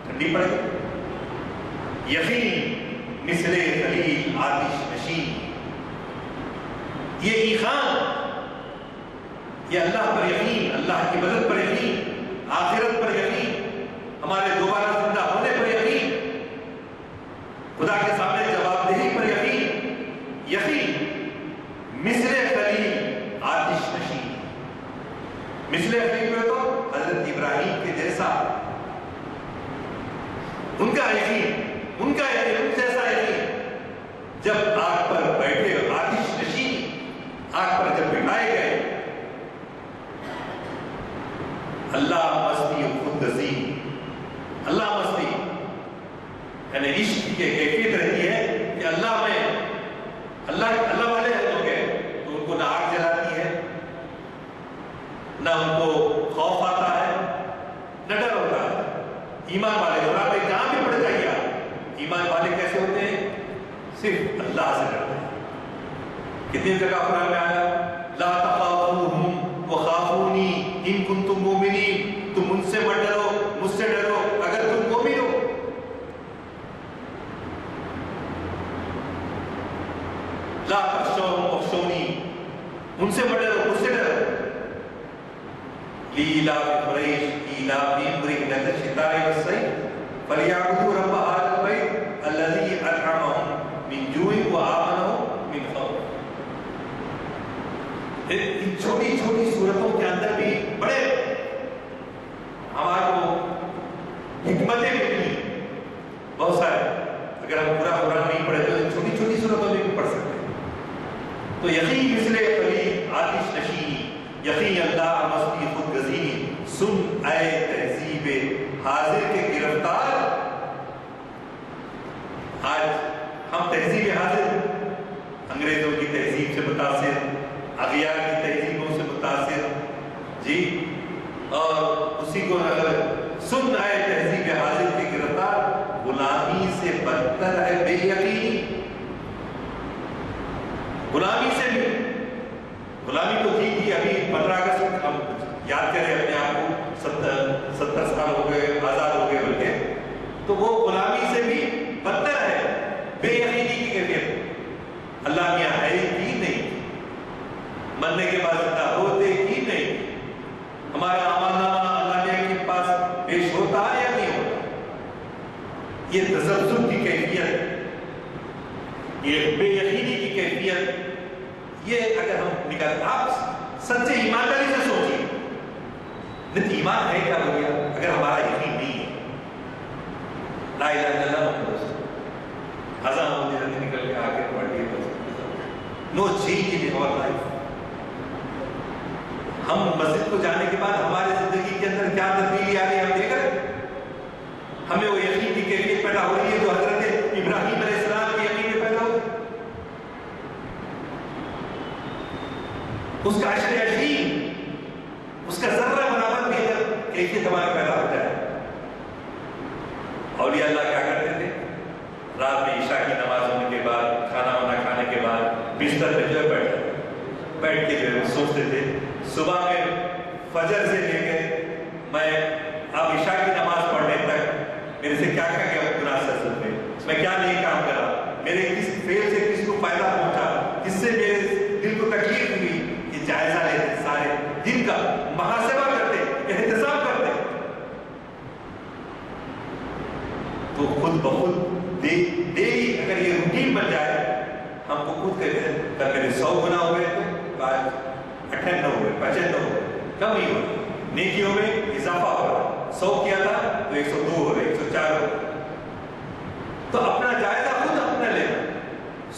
ٹھنڈی پڑ گئی. یقین مثل خلیل آتش نشین، یہ ایقان، یہ اللہ پر یقین، اللہ کی مدد پر یقین، آخرت پر یقین، ہمارے دوبارہ زندہ ہونے پر یقین، خدا کے سامنے جواب دہی پر یقین. یقین مثل خلیل آتش نشین، مثل خلیل میں تو حضرت ابراہیم کے جیسا ان کا یقین، ان کا یقین، ان جیسا یقین. جب آگ پر بیٹھے آتش نشین، آگ پر جب بٹھائے گئے، اللہ مستی خود نصیب، اللہ مستی یعنی عشق کی کیفیت رہتی ہے کہ اللہ میں اللہ والے لوگ ہیں تو ان کو نہ آگ جلاتی ہے، نہ ان کو خوف آتا ہے، نہ ڈر ہوتا ہے. ایمان والے قرآن میں جہاں بھی پڑھ جائیے آپ، ایمان والے کیسے ہوتے ہیں؟ صرف اللہ سے ڈرتے ہیں. کتنی جگہ قرآن میں آیا لا تخافوہم وخافونی ان کنتم مومنین، تم ان سے مت ڈرو، مجھ سے ڈرو اگر تم مومن ہو. لا تخشوہم واخشونی، ان سے مت ڈرو، مجھ سے ڈرو. لإيلاف قريش إيلافهم رحلة الشتاء والصيف فليعبدوا رب هذا البيت الذي أطعمهم من جوع وآمنهم من خوف. ان چھوٹی چھوٹی صورتوں کے اندر بھی بڑے ہمارے کو حکمتیں ملتی بہت سارے. اگر ہم پورا قرآن نہیں پڑھے تو چھوٹی چھوٹی صورتوں میں بھی پڑھ سکتے ہیں. تو یقین مثل خلیل آتش نشینی، یقین اللہ مستی خود گزینی، سن اے تہذیب حاضر کے گرفتار. آج ہم تہذیب حاضر انگریزوں کی تہذیب سے متاثر، اغیار کی تہذیبوں سے متاثر جی، اور اسی کو اگر سن اے تہذیب حاضر کے گرفتار، غلامی سے بدتر ہے بے یقینی. غلامی سے بھی، غلامی تو ٹھیک ہی، ابھی 15 اگست ہم یاد کریں اپنے آپ کو 70 سال ہو گئے، آزاد ہو گئے بلکہ، تو وہ غلامی سے بھی بدتر ہے بے یقینی کی کیفیت. اللہ میاں ہے کی نہیں، مرنے کے بعد زندہ ہوتے کی نہیں، ہمارا اعمال نامہ اللہ میاں کے پاس پیش ہوتا ہے یا نہیں ہوتا. یہ تزلزل کی کیفیت، یہ بے یقینی کی کیفیت، یہ اگر ہم نکال، آپ سچے ایمانداری سے سوچیے ایمان ہے کیا ہو گیا اگر ہمارا یقین نہیں ہے. لا الہ الا اللہ محمد رسول اللہ، اذان ہونے سے نکل کے آ کے پڑھیے بس، نو چینج ان اور لائف. ہم مسجد کو جانے کے بعد ہمارے زندگی کے اندر کیا تبدیلی آ رہی ہے ہمیں وہ یقین کی کیفیت پیدا ہو رہی ہے جو حضرت ابراہیم علیہ السلام کے یقین میں پیدا ہوئی. اس کا عشر عظیم، اس کا ذرہ برابر بھی اگر کیفیت ہمارا پیدا ہو جائے. اولیاء اللہ کیا کرتے تھے؟ رات میں عشاء کی نماز ہونے کے بعد، کھانا وانا کھانے کے بعد بستر پہ جو ہے بیٹھ کے جو ہے سوچتے تھے صبح میں فجر سے لے کے میں اب عشاء کی نماز پڑھنے تک میرے سے کیا گناہ سرزد ہوئے، میں کیا نہیں کام کرا، میرے کس فعل سے کس کو فائدہ پہنچا، کس سے میرے دل کو تکلیف ہوئی، یہ جائزہ لیتے سارے دن کا محاسبہ کرتے، احتساب کرتے. تو خود بخود ڈیلی اگر یہ روٹین بن جائے، ہم کو خود کہتے ہیں میرے 100 گناہ ہوئے تو آج 98 ہوئے، 95 ہوئے، کم ہی ہوئے. نیکیوں میں اضافہ ہو رہا، 100 کیا تھا تو 102 ہو رہے، 104 ہو رہے. تو اپنا جائزہ خود اپنا لینا.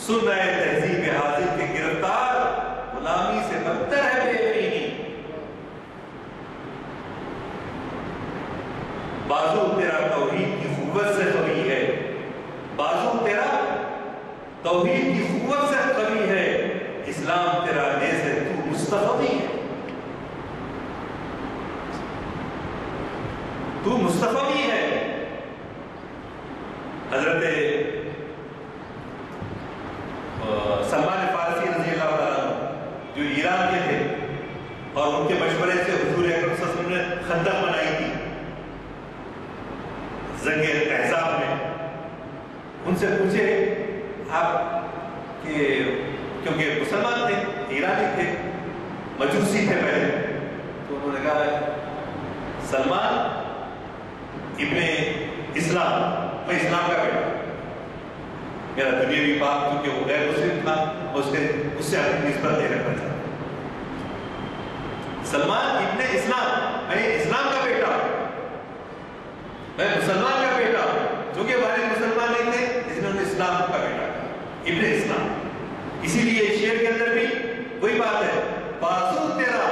سن رہے تہذیب حاضر کے گرفتار، غلامی سے بدتر ہے بے یقینی. بازو تیرا توحید کی قوت سے قوی ہے، بازو تیرا توحید کی قوت سے قوی ہے، اسلام تیرا دیس ہے، تو مستفی ہے، تو مستفی ہے. حضرت سلمان فارسی رضی اللہ تعالیٰ جو ایران کے تھے اور ان کے مشورے سے حضور اکرم صلی اللہ علیہ وسلم نے خندق بنائی تھی جنگ احزاب میں. ان سے پوچھے آپ کہ کیونکہ مسلمان تھے، ایرانی تھے، مجوسی تھے پہلے، تو انہوں نے کہا سلمان ابن اسلام، میں اسلام کا بیٹا، میرا دنیاوی باپ کیونکہ وہ غیر مسلم تھا، اس سے اپنی نسبت دے رکھا تھا. سلمان ابن اسلام، میں اسلام کا بیٹا، میں مسلمان کا بیٹا، جو کہ والد مسلمان نہیں تھے اس نے اسلام کا بیٹا ابن اسلام. اسی لیے شعر کے اندر بھی وہی بات ہے، بازو تیرا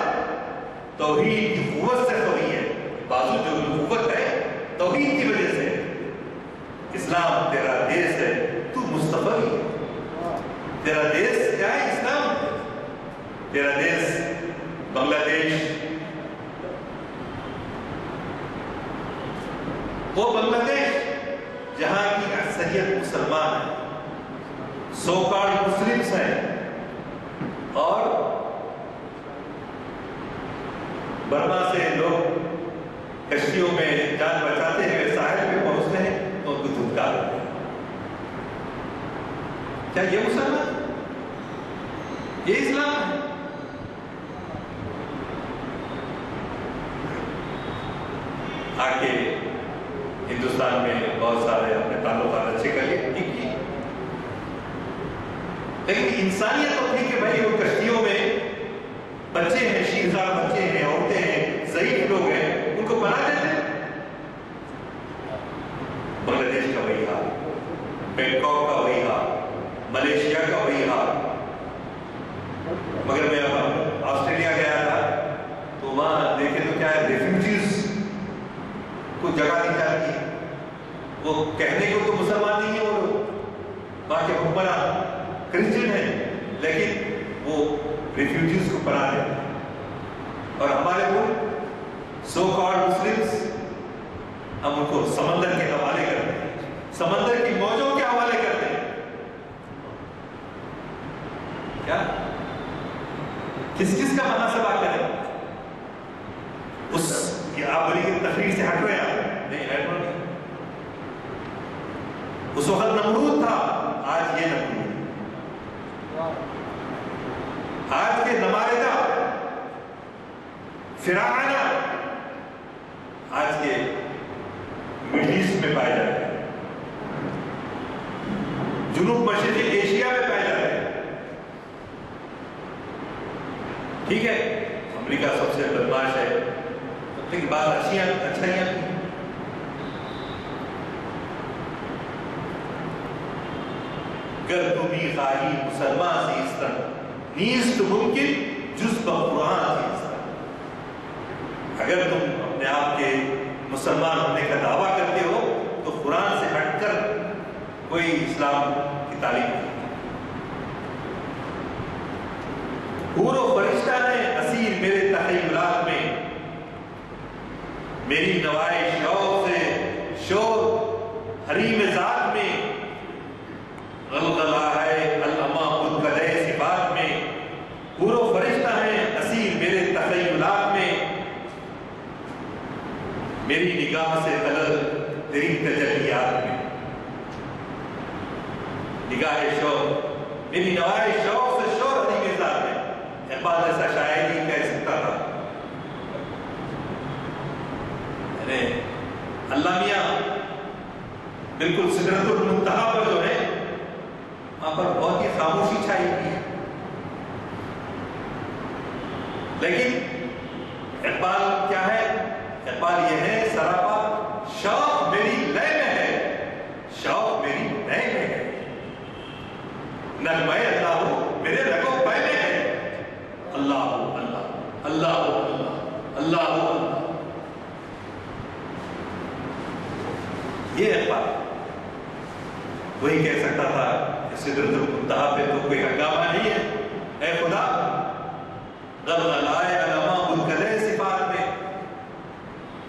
توحید کی قوت سے قوی ہے. بازو جو قوت ہے توحید کی وجہ سے، اسلام تیرا دیس ہے، تو مستقبل ہے. تیرا دیس کیا ہے؟ اسلام. تیرا دیس بنگلہ دیش، وہ بنگلہ دیش جہاں کی اکثریت مسلمان ہے، سو کالڈ مسلمس ہیں، اور برما سے لوگ کشتیوں میں جان بچاتے ہوئے ساحل پہ پہنچتے ہیں تو ان کو دھتکار ہوتے ہیں. کیا یہ مسلمان؟ یہ اسلام ہے؟ آگے ہندوستان میں بہت سارے اپنے تعلقات اچھے کر لیے، ٹھیک ہے، لیکن انسانیت تو ٹھیک ہے بھائی. وہ کشتیوں میں بچے ہیں، شیردار بچے ہیں، عورتیں ہیں، ضعیف لوگ ہیں، ان کو پناہ دیتے ہیں. بنگلہ دیش کا وہی حال، بینکاک کا وہی حال، ملیشیا کا وہی حال. مگر میں اب آسٹریلیا گیا تھا تو وہاں دیکھے تو کیا ہے، ریفیوجیز کو جگہ دی جاتی ہے. وہ کہنے کو تو مسلمان نہیں ہے، وہ لوگ وہاں کے حکمران کرسچن ہیں، لیکن وہ ریفیوجیز کو پناہ دیتے ہیں. اور ہمارے ملک سو کالڈ مسلمس، ہم ان کو سمندر کے حوالے کرتے ہیں، سمندر کی موجوں کے حوالے کرتے ہیں. کیا کس کس کا محاسبہ کریں؟ اس آپ بولی کہ تقریر سے ہٹ رہے ہیں، نہیں ہٹ رہے نہیں. اس وقت نمرود تھا، آج یہ نمرود. آج کے نمائندہ فرعونہ آج کے مڈل ایسٹ میں پائے جاتے ہیں، جنوب مشرقی ایشیا میں پائے جاتے ہیں. ٹھیک ہے، امریکہ سب سے بدماش ہے، لیکن بات اچھائیاں گر تمی خواہی مسلمان زیستن، نیست ممکن جز بقرآن زیستن. اگر تم اپنے آپ کے مسلمان ہونے کا دعویٰ کرتے ہو کوئی اسلام کی تعلیم نہیں. حور و فرشتہ ہیں اسیر میرے تخیلات میں، میری نوائے شوق سے شور حریم ذات میں، غلغلہ ہے العما خود قدے صفات میں. حور و فرشتہ ہیں اسیر میرے تخیلات میں، میری نگاہ سے خلل تیری تجلیات میں. نگاہ شوق میری نوائے شوق سے شور حریم ذات میں. اقبال ایسا شاعر ہی کہہ سکتا تھا. اللہ میاں بالکل سدرۃ المنتہا پر جو ہے وہاں پر بہت ہی خاموشی چھائی ہوئی ہے، لیکن اقبال کیا ہے؟ اقبال یہ ہے سراپا شوق میری لے میں ہے، شوق میری لے میں ہے، نغمہ اللہ ہو میرے رگو پے میں ہے. اللہ اللہ اللہ اللہ اللہ اللہ. یہ اقبال وہی کہہ سکتا تھا سدرۃ المنتہا پہ تو کوئی ہنگامہ نہیں ہے. اے خدا غلغلائے علما القدے صفات میں.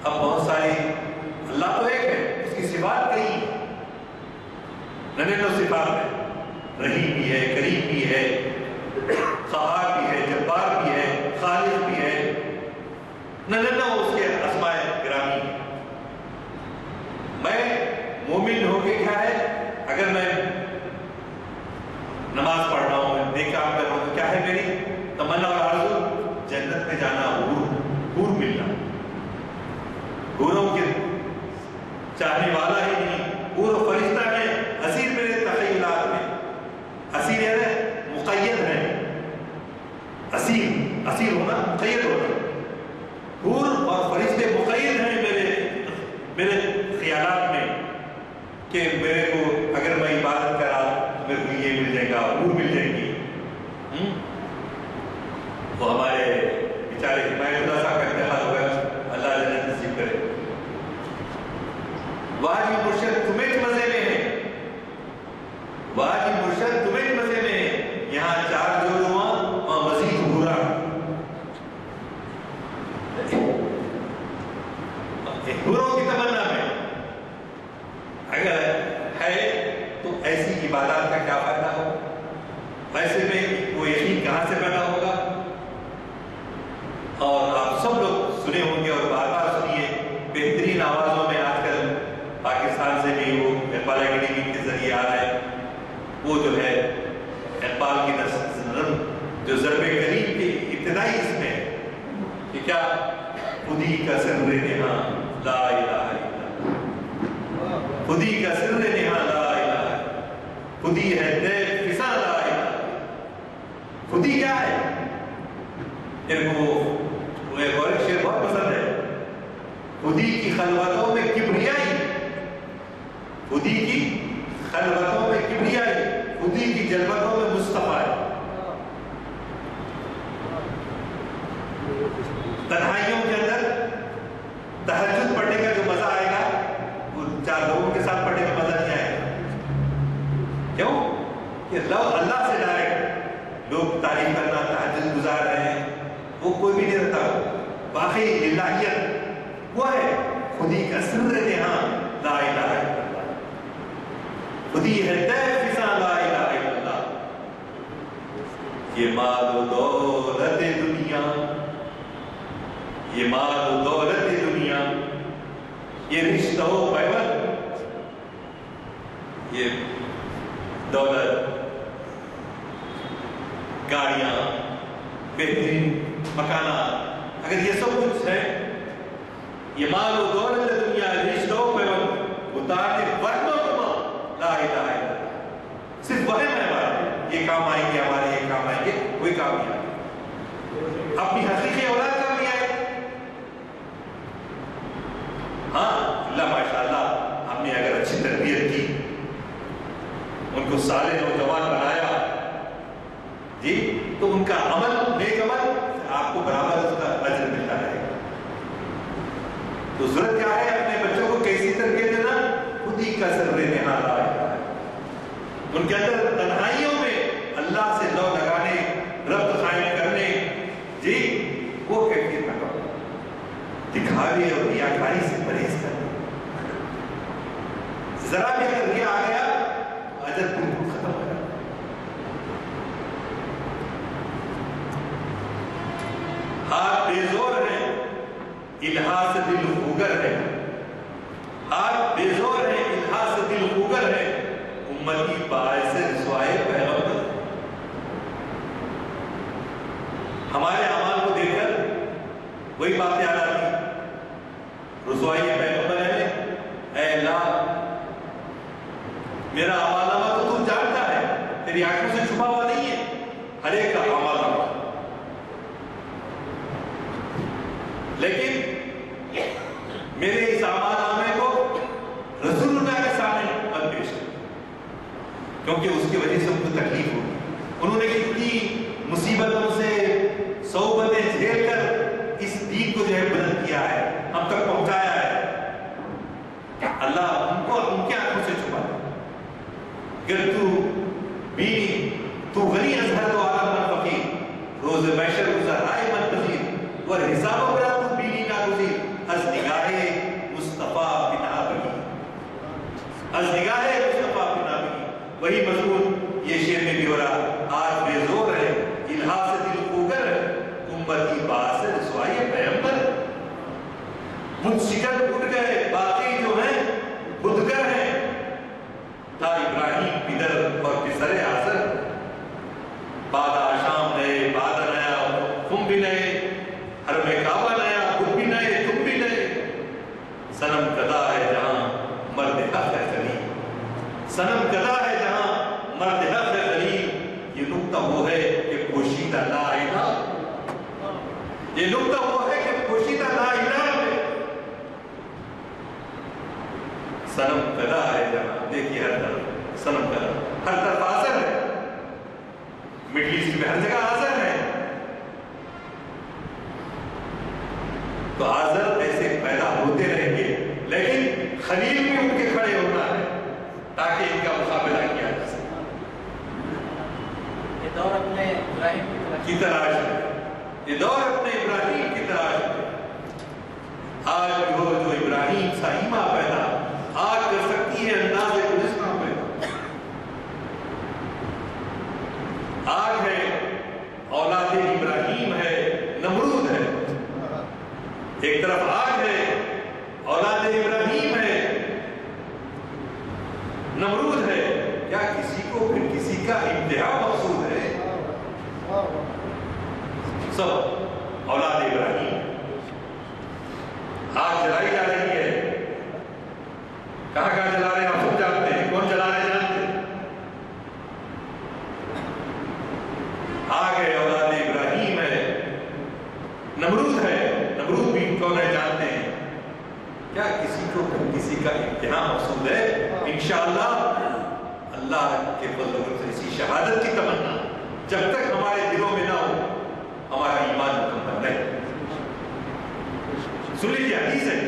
اب بہت ساری، اللہ تو ایک ہے، اس کی صفات کئی ہیں، ننینو صفات ہے، رحیم بھی ہے، کریم بھی ہے، قہار بھی ہے، جبار بھی ہے، خالق بھی ہے، ننینو اس کے اسماء گرامی. میں مومن ہو کے کیا ہے، اگر میں نماز پڑھ رہا ہوں، نیک کام کر رہا ہوں، تو کیا ہے میری تمنا اور آرزو؟ جنت میں جانا، حور ملنا. حوروں کے چاہنے والا ہی نہیں، حور و فرشتہ ہیں اسیر میرے تخیلات میں. اسیر ہے مقید ہے، اسیر ہونا مقید ہونا. حور اور فرشتے مقید ہیں میرے خیالات میں کہ میرے کو اگر میں عبادت کرا تو میرے کو یہ مل جائے گا، حور مل جائے گی. وہ ہمارے بیچارے حمایت اللہ صاحب کا انتقال ہو گیا، اللہ جنت نصیب کرے. واجی مرشد تمہیں مزے میں ہے، واجی مرشد تمہیں مزے میں ہے، یہاں چار جو وہاں مزید حورا. حوروں کی تمنا میں اگر ہے تو ایسی عبادات کا کیا فائدہ ہو؟ ایسے میں وہ یقین کہاں سے پیدا ہوگا؟ اور آپ سب لوگ سنے ہوں گے اور بار بار سنیے، بہترین آوازوں میں آج کل پاکستان سے بھی وہ اقبال اکیڈمی کے ذریعے آ رہا ہے. وہ جو ہے اقبال کی نظم جو ضرب کریم کی ابتدائی اس میں کہ کیا خودی کا سر نہاں لا الہ الا اللہ، خودی کا سر نہاں لا الہ، خودی ہے دیکھ فسا لا الہ. خودی کیا ہے؟ میرے کو وہ ایک اور شعر بہت پسند ہے، خودی کی خلوتوں میں کبریائی، خودی کی خلوتوں میں کبریائی، خودی کی جلوتوں میں مصطفیٰ. تنہائیوں کے اندر تہجد پڑھنے کا جو مزہ آئے گا وہ چار لوگوں کے ساتھ پڑھنے کا مزہ نہیں آئے گا. کیوں؟ کہ اللہ سے ڈائریکٹ لوگ تعریف کرنا، تہجد گزار رہے ہیں، وہ کوئی بھی نہیں رہتا. واقعی الہیت وہ ہے خودی کا سر نہاں لا الہ الا اللہ، خودی ہے طے فضا لا الہ الا اللہ. یہ مال و دولت دنیا، یہ مال و دولت دنیا، یہ رشتہ و پیوند، یہ دولت، گاڑیاں، بہترین مکانات، اگر یہ سب کچھ ہے، یہ مال و دولت دنیا، رشتہ و پیوند، اتار کے ورنو تمہاں لا الہ الا اللہ. صرف وہم ہے ہمارے، یہ کام آئیں گے ہمارے، یہ کام آئیں گے، کوئی کام نہیں آئے. اپنی حقیقی اولاد کام نہیں آئے. ہاں اللہ ماشاءاللہ ہم نے اگر اچھی تربیت کی، ان کو صالح نوجوان بنایا جی، تو ان کا عمل، نیک عمل آپ کو برابر اس کا اجر ملتا رہے گا. تو ضرورت کیا ہے؟ اپنے بچوں کو کیسی تربیت دینا؟ خودی کا سر نہاں لا الہ، ان کے اندر تنہائیوں میں اللہ سے لو لگانے، ربط قائم کرنے، جی وہ کیفیت نہ کرو، دکھاوے اور ریاکاری سے پرہیز کرنا. ذرا بھی اگر ریا آ گیا تو اجر بالکل ختم ہو جائے. ہاتھ بے زور ہے، الہا سے دل خوگر ہے. ہاتھ بے زور ہے، الہا سے دل خوگر ہے. امتی باعث رسوائے پیغمبر. ہمارے اعمال کو دیکھ کر وہی بات یاد آتی، رسوائی پیغمبر ہے. اے اللہ میرا اعمال نامہ تو تو جانتا ہے، تیری آنکھوں سے چھپا ہوا نہیں ہے ہر ایک کا اعمال نامہ، لیکن میرے اس اعمال نامے کو رسول اللہ کے سامنے مت پیش کر، کیونکہ اس کی وجہ سے ان کو تکلیف ہوگی. انہوں نے کتنی مصیبتوں سے صحبتیں جھیل کر اس دین کو جو ہے بلند کیا ہے، ہم تک پہنچایا ہے. اللہ ان کو ان کے آنکھوں سے چھپا ہے. اگر تو بینی، تو غنی ازہر تو عالم من فقیر، روز محشر گزرائے من پذیر، ور حساب برا تو بینی ناگزیر، از نگاہ مصطفیٰ بنا بگی، از نگاہ مصطفیٰ بنا بگی. وہی مضمون یہ شعر میں بھی ہو رہا. آج بے زور ہے، الہا سے دل خوگر ہے، امتی باعث رسوائی پیغمبر. بت شکن اٹھ گئے، باقی جو ہیں بدگر ہیں. تھا ابراہیم پدر اور پسر آزر، بعد آشام نئے، بعد نیا تم بھی نئے، حرم کعبہ نیا، خود بھی نئے، تم بھی نئے. صنم کدا ہے جہاں مرد حق ہے غلیب، صنم کدا ہے جہاں مرد حق ہے غلیب. یہ نقطہ وہ ہے کہ پوشیدہ لا الہ، یہ نقطہ وہ ہے کہ پوشیدہ لا الہ ہے. صنم کدا ہے جہاں، دیکھیے ہر طرف صنم کدا، ہر طرف آزر ہے. مڈل ایسٹ میں ہر جگہ آزر ہے. تو آزر ایسے پیدا ہوتے رہیں گے، لیکن خلیل بھی ان کے کھڑے ہونا ہے تاکہ ان کا مقابلہ کیا جا سکے. یہ دور اپنے ابراہیم کی تلاش ہے، یہ دور اپنے ابراہیم کی تلاش ہے. آج بھی ہو جو ابراہیم سا ایمہ پیدا، آج کر سکتی ہے انداز گلستان پیدا. آج ہے اولاد ابراہیم ہے، نمرود ہے. ایک طرف آج ہے اولاد ابراہیم ہے، نمرود ہے. کیا کسی کو پھر کسی کا انتہا مقصود ہے؟ سب اولاد ابراہیم آگ جلائی جا رہی ہے. کہاں کہاں جلا رہے ہیں آپ سب جانتے ہیں، کون جلا رہے جانتے ہیں. آگ ہے، اولاد ابراہیم ہے، نمرود ہے. نمرود بھی کون ہے جانتے ہیں. کیا کسی کو کسی کا امتحان مقصود ہے؟ انشاءاللہ اللہ کے فضل و کرم سے اسی شہادت کی تمنا جب تک ہمارے دلوں میں نہ ہو ہمارا ایمان مکمل نہیں. سن لیجیے، حدیث ہے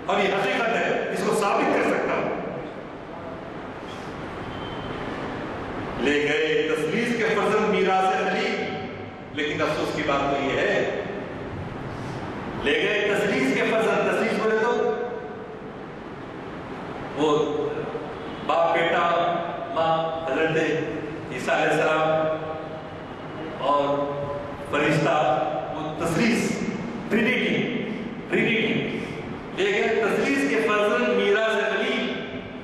اور یہ حقیقت ہے، اس کو ثابت کر سکتا ہوں. لے گئے تسلیس کے فرزند میراث خلیل، لیکن افسوس کی بات تو یہ ہے لے گئے تسلیس کے فرزند. تسلیس بولے تو وہ باپ بیٹا ماں حضرت عیسیٰ علیہ السلام اور فرشتہ، وہ تسلیس ٹرینیٹی لے گئے تسلیس کے فرزند میراث خلیل.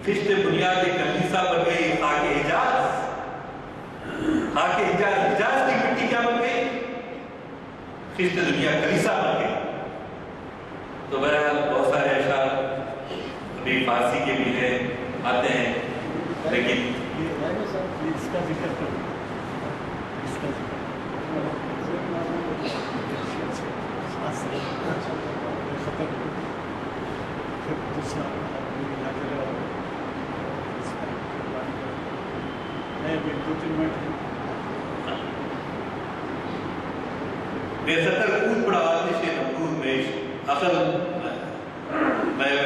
خشت بنیاد کلیسا بن گئی خاک حجاز. خاک حجاز، حجاز کی مٹی کیا بن گئی؟ خشت دنیا کلیسا بن گئی. تو بہرحال بہت سارے اشعار ابھی فارسی کے بھی ہیں، آتے ہیں، لیکن اس کا ذکر کرو، اس کا ذکر بے ستر کود پڑا آتش نمرود میں اصل میں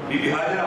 بی بی حاجرہ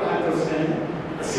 5%, 80